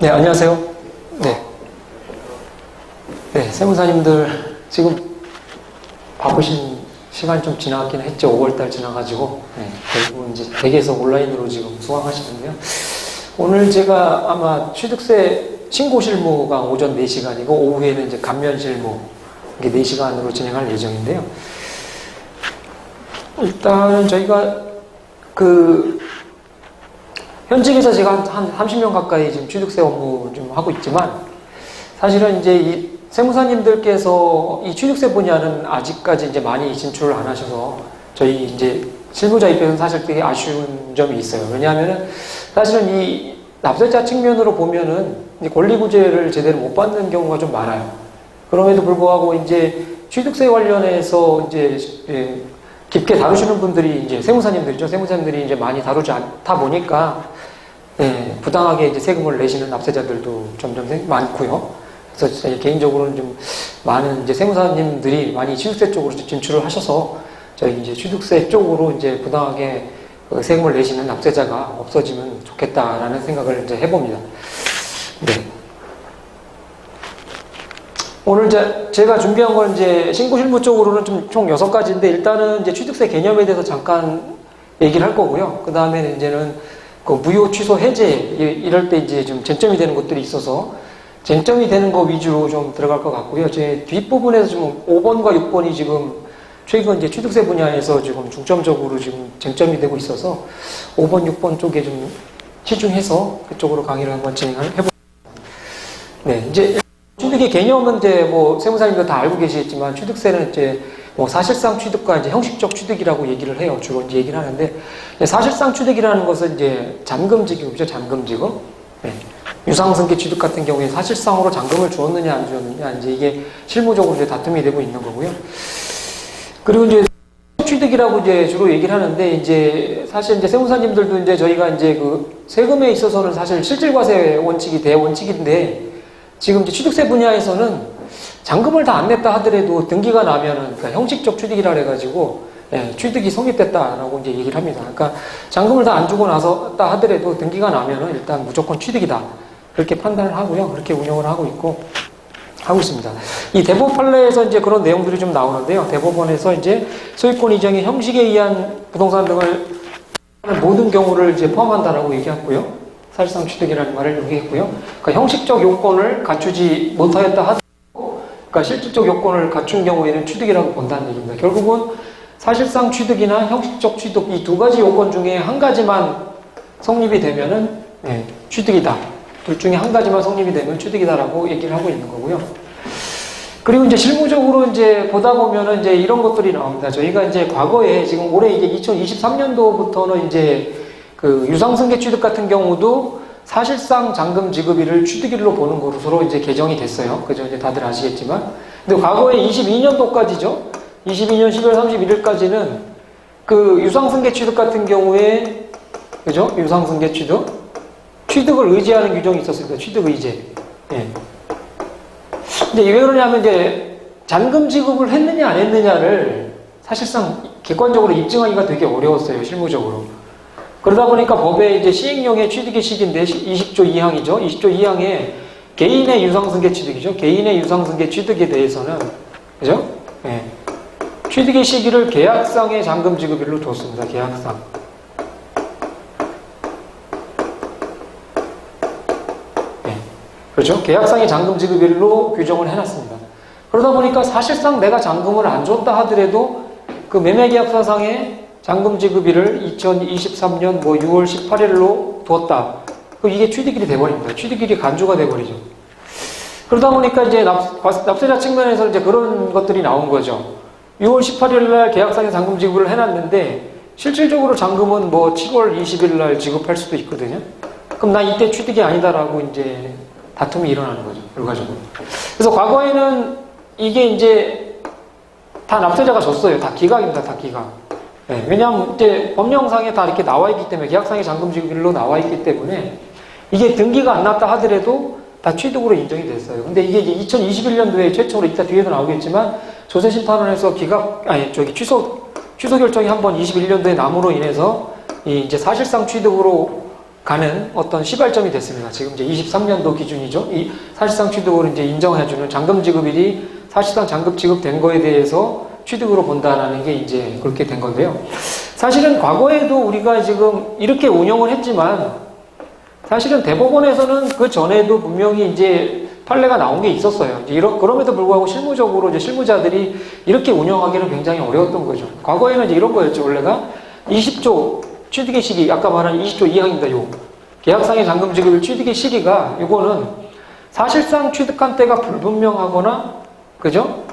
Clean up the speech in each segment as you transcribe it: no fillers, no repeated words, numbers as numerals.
네, 안녕하세요. 네. 네, 세무사님들 지금 바쁘신 시간이 좀 지나긴 했죠. 5월달 지나가지고. 네, 결국은 이제 댁에서 온라인으로 지금 수강하시는데요. 오늘 제가 아마 취득세 신고 실무가 오전 4시간이고 오후에는 이제 감면 실무 이게 4시간으로 진행할 예정인데요. 일단은 저희가 현직에서 제가 한 30년 가까이 지금 취득세 업무 좀 하고 있지만 사실은 이제 이 세무사님들께서 이 취득세 분야는 아직까지 이제 많이 진출을 안 하셔서 저희 이제 실무자 입장에서는 사실 되게 아쉬운 점이 있어요. 왜냐하면은 사실은 이 납세자 측면으로 보면은 권리구제를 제대로 못 받는 경우가 좀 많아요. 그럼에도 불구하고 이제 취득세 관련해서 이제 깊게 다루시는 분들이 이제 세무사님들이죠. 세무사님들이 이제 많이 다루지 않다 보니까 부당하게 이제 세금을 내시는 납세자들도 점점 많고요. 그래서 개인적으로는 좀 많은 이제 세무사님들이 많이 취득세 쪽으로 진출을 하셔서 저희 이제 취득세 쪽으로 이제 부당하게 세금을 내시는 납세자가 없어지면 좋겠다라는 생각을 이제 해봅니다. 네. 오늘 제가 준비한 건 이제 신고실무 쪽으로는 총 6가지인데 일단은 이제 취득세 개념에 대해서 잠깐 얘기를 할 거고요. 그 다음에는 이제는 그 무효 취소 해제 이럴 때 이제 좀 쟁점이 되는 것들이 있어서 쟁점이 되는 거 위주로 좀 들어갈 것 같고요. 제 뒷부분에서 지금 5번과 6번이 지금 최근 이제 취득세 분야에서 지금 중점적으로 지금 쟁점이 되고 있어서 5번, 6번 쪽에 좀 치중해서 그쪽으로 강의를 한번 진행을 해보겠습니다. 네, 이제 취득의 개념은 이제 뭐 세무사님도 다 알고 계시겠지만 취득세는 이제 뭐 사실상 취득과 이제 형식적 취득이라고 얘기를 해요. 주로 이제 얘기를 하는데 사실상 취득이라는 것은 이제 잔금지급이죠. 잔금지급. 네. 유상승계 취득 같은 경우에 사실상으로 잔금을 주었느냐 안 주었느냐 이제 이게 실무적으로 이제 다툼이 되고 있는 거고요. 그리고 이제 취득이라고 이제 주로 얘기를 하는데 이제 사실 이제 세무사님들도 이제 저희가 이제 그 세금에 있어서는 사실 실질과세 원칙이 대원칙인데 지금 이제 취득세 분야에서는 잔금을 다 안 냈다 하더라도 등기가 나면은 그러니까 형식적 취득이라 해가지고 취득이 성립됐다라고 이제 얘기를 합니다. 그러니까 잔금을 다 안 주고 나서다 하더라도 등기가 나면은 일단 무조건 취득이다 그렇게 판단을 하고요. 그렇게 운영을 하고 있습니다. 이 대법 판례에서 이제 그런 내용들이 좀 나오는데요. 대법원에서 이제 소유권 이전의 형식에 의한 부동산 등을 모든 경우를 이제 포함한다라고 얘기했고요. 사실상 취득이라는 말을 얘기했고요. 그러니까 형식적 요건을 갖추지 못하였다 하더라도, 그러니까 실질적 요건을 갖춘 경우에는 취득이라고 본다는 얘기입니다. 결국은 사실상 취득이나 형식적 취득 이 두 가지 요건 중에 한 가지만 성립이 되면은 취득이다. 둘 중에 한 가지만 성립이 되면 취득이다라고 얘기를 하고 있는 거고요. 그리고 이제 실무적으로 이제 보다 보면은 이제 이런 것들이 나옵니다. 저희가 이제 과거에 지금 올해 이제 2023년도부터는 이제 그 유상승계 취득 같은 경우도 사실상 잔금 지급일을 취득일로 보는 것으로 이제 개정이 됐어요. 그죠? 이제 다들 아시겠지만. 근데 과거에 22년도까지죠. 22년 12월 31일까지는 그 유상승계 취득 같은 경우에 그죠? 유상승계 취득을 의제하는 규정이 있었습니다. 취득 의제. 예. 근데 왜 그러냐면 이제 잔금 지급을 했느냐 안 했느냐를 사실상 객관적으로 입증하기가 되게 어려웠어요. 실무적으로. 그러다 보니까 법의 이제 시행령의 취득의 시기인데 20조 2항이죠. 20조 2항에 개인의 유상승계 취득이죠. 개인의 유상승계 취득에 대해서는 그죠? 예. 취득의 시기를 계약상의 잔금 지급일로 뒀습니다. 계약상. 그렇죠? 계약상의 잔금 지급일로 규정을 해놨습니다. 그러다 보니까 사실상 내가 잔금을 안 줬다 하더라도 그 매매계약서상의 잔금 지급일을 2023년 뭐 6월 18일로 두었다. 그럼 이게 취득일이 돼버립니다. 취득일이 간주가 돼버리죠. 그러다 보니까 이제 납세자 측면에서 이제 그런 것들이 나온 거죠. 6월 18일 날 계약상의 잔금 지급을 해놨는데 실질적으로 잔금은 뭐 7월 20일 날 지급할 수도 있거든요. 그럼 나 이때 취득이 아니다라고 이제 다툼이 일어나는 거죠. 결과적으로. 그래서 과거에는 이게 이제 다 납세자가 졌어요. 다 기각입니다. 다 기각. 네, 왜냐하면 이제 법령상에 다 이렇게 나와 있기 때문에 계약상의 잔금 지급일로 나와 있기 때문에 이게 등기가 안 났다 하더라도 다 취득으로 인정이 됐어요. 근데 이게 이제 2021년도에 최초로 이따 뒤에도 나오겠지만 조세심판원에서 취소 결정이 한번 21년도에 남으로 인해서 이제 사실상 취득으로 가는 어떤 시발점이 됐습니다. 지금 이제 23년도 기준이죠. 이 사실상 취득으로 이제 인정해주는 잔금 지급일이 사실상 잔금 지급된 거에 대해서 취득으로 본다라는 게 이제 그렇게 된 건데요. 사실은 과거에도 우리가 지금 이렇게 운영을 했지만 사실은 대법원에서는 그 전에도 분명히 이제 판례가 나온 게 있었어요. 이제 그럼에도 불구하고 실무적으로 이제 실무자들이 이렇게 운영하기는 굉장히 어려웠던 거죠. 과거에는 이제 이런 거였죠. 원래가 20조 취득의 시기, 아까 말한 20조 2항입니다. 요 계약상의 잔금 지급일 취득의 시기가 이거는 사실상 취득한 때가 불분명하거나, 그죠?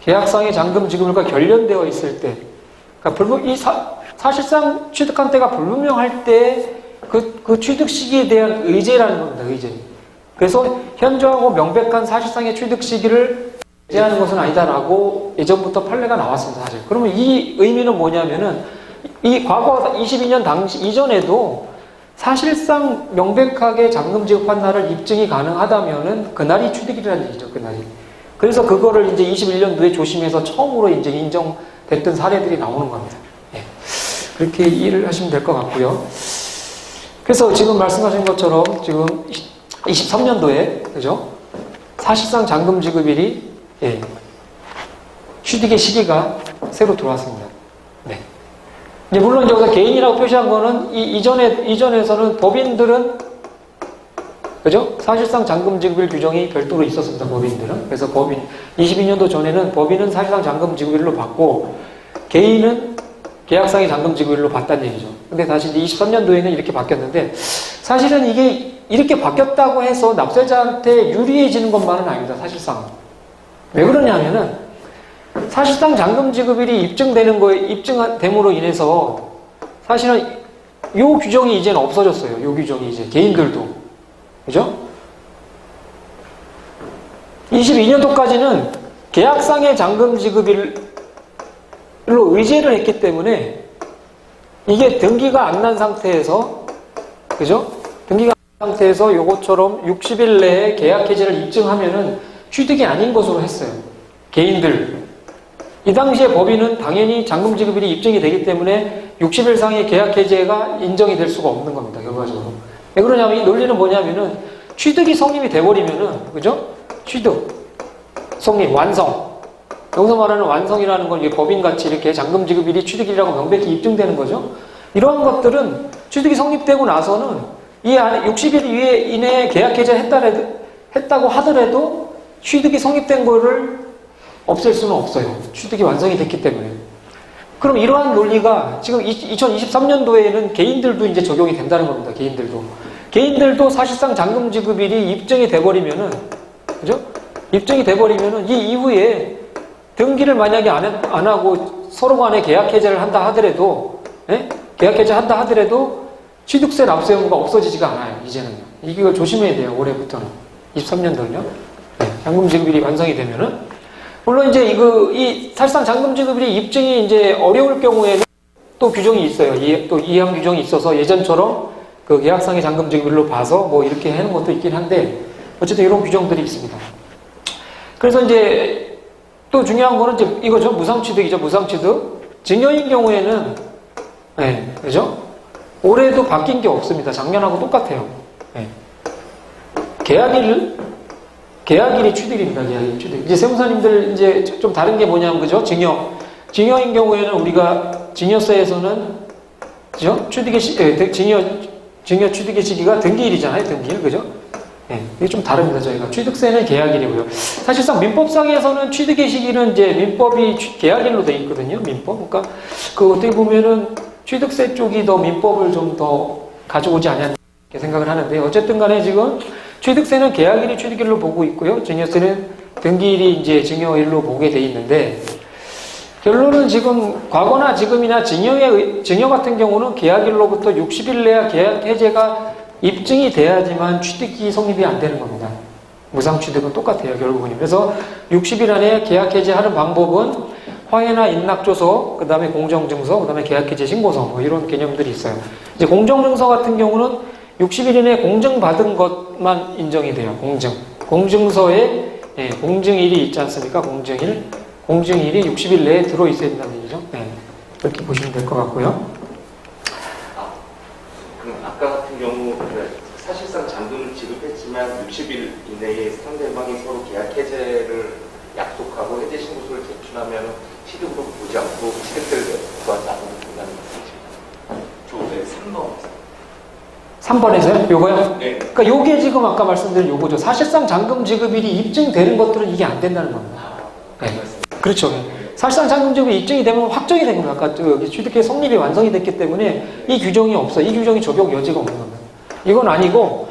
계약상의 잔금 지급일과 결련되어 있을 때, 그러니까 사실상 취득한 때가 불분명할 때 그 취득 시기에 대한 의제라는 겁니다. 의제. 그래서 현저하고 명백한 사실상의 취득 시기를 제하는 것은 아니다라고 예전부터 판례가 나왔습니다. 사실. 그러면 이 의미는 뭐냐면은 이 과거 22년 당시 이전에도 사실상 명백하게 잔금 지급한 날을 입증이 가능하다면은 그날이 취득일이라는 얘기죠. 그날이. 그래서 그거를 이제 21년도에 조심해서 처음으로 이제 인정됐던 사례들이 나오는 겁니다. 예. 그렇게 이해를 하시면 될 것 같고요. 그래서 지금 말씀하신 것처럼 지금 23년도에 그죠? 사실상 잔금 지급일이 예. 취득의 시기가 새로 들어왔습니다. 네. 이제 물론 여기서 개인이라고 표시한 거는 이전에서는 법인들은 그죠? 사실상 잔금 지급일 규정이 별도로 있었습니다. 법인들은. 그래서 22년도 전에는 법인은 사실상 잔금 지급일로 받고 개인은 계약상의 잔금 지급일로 봤다는 얘기죠. 근데 다시 이제 23년도에는 이렇게 바뀌었는데 사실은 이게 이렇게 바뀌었다고 해서 납세자한테 유리해지는 것만은 아닙니다. 사실상. 왜 그러냐면은 사실상 잔금 지급일이 입증됨으로 인해서 사실은 요 규정이 이제는 없어졌어요. 요 규정이 이제 개인들도. 그죠? 22년도까지는 계약상의 잔금 지급일로 의제를 했기 때문에 이게 등기가 안 난 상태에서, 그죠? 등기가 안 난 상태에서 요것처럼 60일 내에 계약 해지를 입증하면은 취득이 아닌 것으로 했어요. 개인들. 이 당시에 법인은 당연히 잔금 지급일이 입증이 되기 때문에 60일 상의 계약 해제가 인정이 될 수가 없는 겁니다. 결과적으로. 왜 그러냐면 이 논리는 뭐냐면은 취득이 성립이 돼버리면은, 그죠? 취득, 성립, 완성. 여기서 말하는 완성이라는 건 법인같이 이렇게 잔금 지급일이 취득일이라고 명백히 입증되는 거죠. 이러한 것들은 취득이 성립되고 나서는 이 안에 60일 이내에 계약 해제를 했다고 하더라도 취득이 성립된 거를 없앨 수는 없어요. 취득이 완성이 됐기 때문에. 그럼 이러한 논리가 지금 2023년도에는 개인들도 이제 적용이 된다는 겁니다. 개인들도 사실상 잔금 지급일이 입증이 돼버리면은, 그죠? 입증이 돼버리면은 이 이후에 등기를 만약에 안 하고 서로 간에 계약 해제를 한다 하더라도, 예? 계약 해제 한다 하더라도 취득세 납세 의무가 없어지지가 않아요. 이제는요. 이걸 조심해야 돼요. 올해부터는. 23년도는요. 네, 잔금 지급일이 완성이 되면은. 물론 이제 이 사실상 잔금 지급일이 입증이 이제 어려울 경우에는 또 규정이 있어요. 또 이항 규정이 있어서 예전처럼 그 계약상의 잔금 지급일로 봐서 뭐 이렇게 하는 것도 있긴 한데 어쨌든 이런 규정들이 있습니다. 그래서 이제 또 중요한 거는 이제 이거죠. 무상취득이죠. 무상취득. 증여인 경우에는, 네, 그죠? 올해도 바뀐 게 없습니다. 작년하고 똑같아요. 네. 계약일이 취득입니다. 계약일이 취득. 이제 세무사님들 이제 좀 다른 게 뭐냐면, 그죠? 증여인 경우에는 우리가 증여세에서는, 그죠? 증여 취득의 시기가 등기일이잖아요. 등기일. 그죠? 네, 이게 좀 다릅니다. 저희가 취득세는 계약일이고요. 사실상 민법상에서는 취득의 시기는 이제 민법이 계약일로 돼 있거든요. 민법. 그러니까 그 어떻게 보면은 취득세 쪽이 더 민법을 좀 더 가져오지 않았나 이렇게 생각을 하는데 어쨌든 간에 지금 취득세는 계약일이 취득일로 보고 있고요. 증여세는 등기일이 이제 증여일로 보게 돼 있는데 결론은 지금 과거나 지금이나 증여 같은 경우는 계약일로부터 60일 내야 계약 해제가 입증이 돼야지만 취득이 성립이 안 되는 겁니다. 무상취득은 똑같아요, 결국은. 그래서 60일 안에 계약 해제하는 방법은 화해나 인락조서, 그 다음에 공정증서, 그 다음에 계약 해제 신고서, 뭐 이런 개념들이 있어요. 이제 공정증서 같은 경우는 60일 이내에 공증받은 것만 인정이 돼요, 공증서에 공증일이 있지 않습니까? 공증일이 60일 내에 들어있어야 된다는 얘기죠. 네, 그렇게 보시면 될 것 같고요. 그럼 아까 같은 경우 사실상 잔금을 지급했지만 60일 이내에 상대방이 서로 계약 해제를 약속하고 해제 신고서를 제출하면 취득으로 보지 않고 취득세를 구하지 않는 된다는 말씀이시죠? 저 3번. 3번에서요? 요거요? 네. 그러니까 요게 지금 아까 말씀드린 요거죠. 사실상 잔금 지급일이 입증되는 것들은 이게 안 된다는 겁니다. 네. 그렇죠. 사실상 잔금 지급이 입증이 되면 확정이 된 겁니다. 아까 여기 취득계 성립이 완성이 됐기 때문에 이 규정이 없어. 이 규정이 적용 여지가 없는 겁니다. 이건 아니고